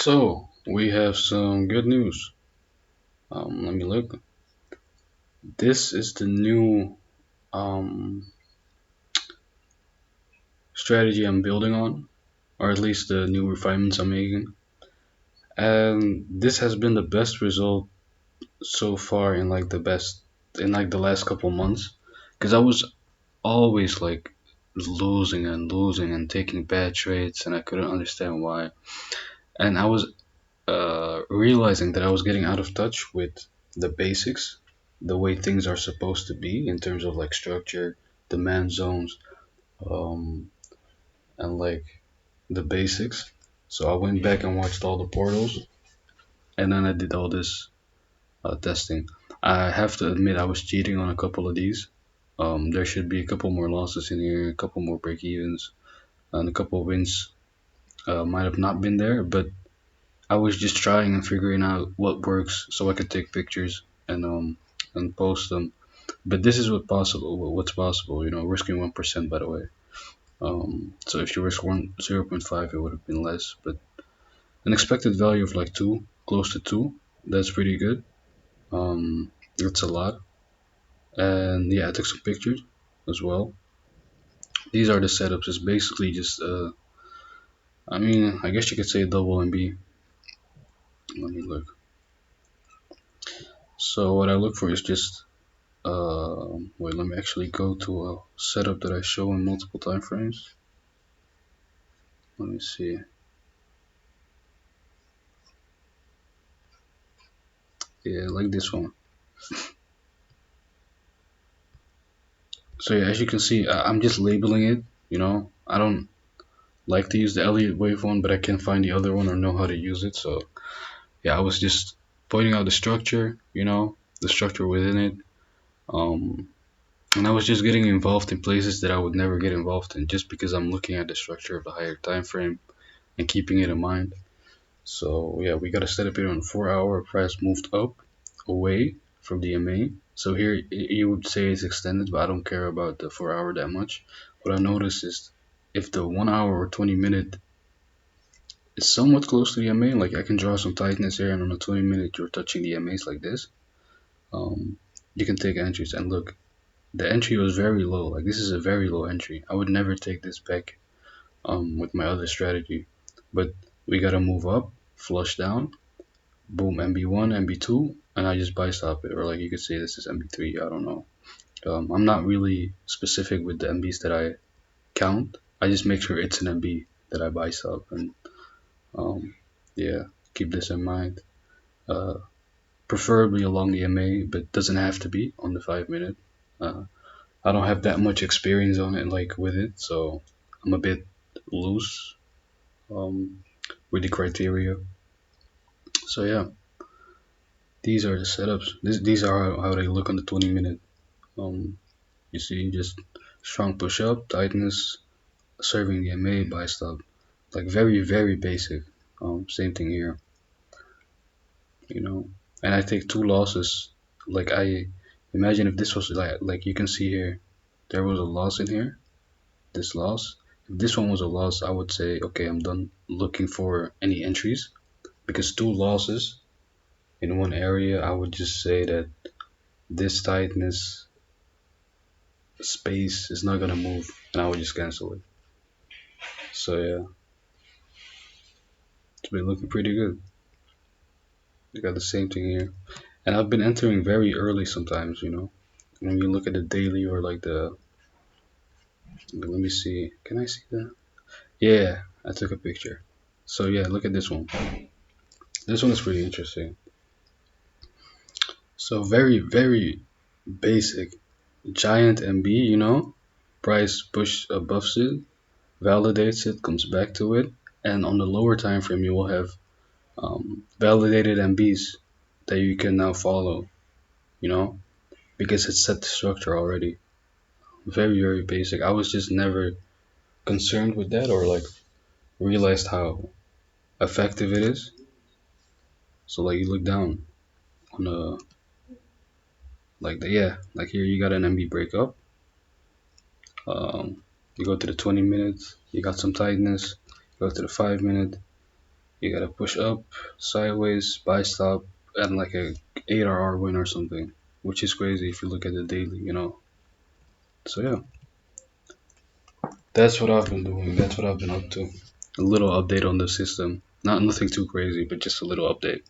So we have some good news. Let me look. This is the new um, strategy I'm building on, or at least the new refinements I'm making. And this has been the best result so far in like the last couple months, because I was always like losing and losing and taking bad trades, and I couldn't understand why. And I was realizing that I was getting out of touch with the basics, the way things are supposed to be in terms of like structure, demand zones, um, and like the basics. So I went back and watched all the portals, and then I did all this testing. I have to admit I was cheating on a couple of these. There should be a couple more losses in here, a couple more break evens, and a couple of wins might have not been there, but I was just trying and figuring out what works so I could take pictures and post them. But this is what's possible, risking 1% by the way. So if you risk 0.5, it would have been less, but an expected value of like two, close to two, that's pretty good. That's a lot. And yeah, I took some pictures as well. These are the setups. It's basically just I mean, I guess you could say double MB. Let me look. So what I look for is just wait, let me actually go to a setup that I show in multiple time frames. Let me see. Yeah, like this one. So yeah, as you can see, I'm just labeling it. I don't like to use the Elliott wave one, but I can't find the other one or know how to use it. So yeah, I was just pointing out the structure, the structure within it. Um, and I was just getting involved in places that I would never get involved in just because I'm looking at the structure of the higher time frame and keeping it in mind. So yeah, we got to set up here on 4 hour. Price moved up away from the MA. So here you would say it's extended, but I don't care about the 4 hour that much. What I noticed is if the 1 hour or 20 minute is somewhat close to the MA, like I can draw some tightness here, and on a 20 minute you're touching the MAs like this. Um, you can take entries and look. The entry was very low. Like this is a very low entry. I would never take this back with my other strategy, but we gotta move up, flush down, boom, MB1, MB2, and I just buy stop it. Or like you could say this is MB3, I don't know. I'm not really specific with the MBs that I count. I just make sure it's an MB that I buy stop. And um, yeah, keep this in mind. Uh, Preferably along the MA, but doesn't have to be on the 5 minute. Uh, I don't have that much experience on it, like with it, so I'm a bit loose um, with the criteria. So yeah, these are the setups. These are how they look on the 20 minute. Um, you see, just strong push up, tightness, serving the MA, buy stop. Like very basic. Same thing here, you know. And I take two losses. Like I imagine if this was like you can see here, there was a loss in here. This loss. If this one was a loss, I would say okay, I'm done looking for any entries because two losses in one area, I would just say that this tightness space is not gonna move, and I would just cancel it. So yeah, it's been looking pretty good. You got the same thing here, and I've been entering very early sometimes. When you look at the daily or like let me see. Can I see that? Yeah, I took a picture. So yeah, look at this one. This one is pretty interesting. So very basic. Giant MB, price push above it, validates it, comes back to it, and on the lower time frame you will have validated MBs that you can now follow, you know, because it's set the structure already. Very basic. I was just never concerned with that or like realized how effective it is. So like you look down on the like the yeah, like here you got an MB breakup. You go to the 20 minutes, you got some tightness. You go to the 5 minute, You gotta push up, sideways, buy stop, and like a 8 RR win or something, which is crazy if you look at the daily. So yeah, that's what I've been doing. That's what I've been up to. A little update on the system. Not nothing too crazy, but just a little update.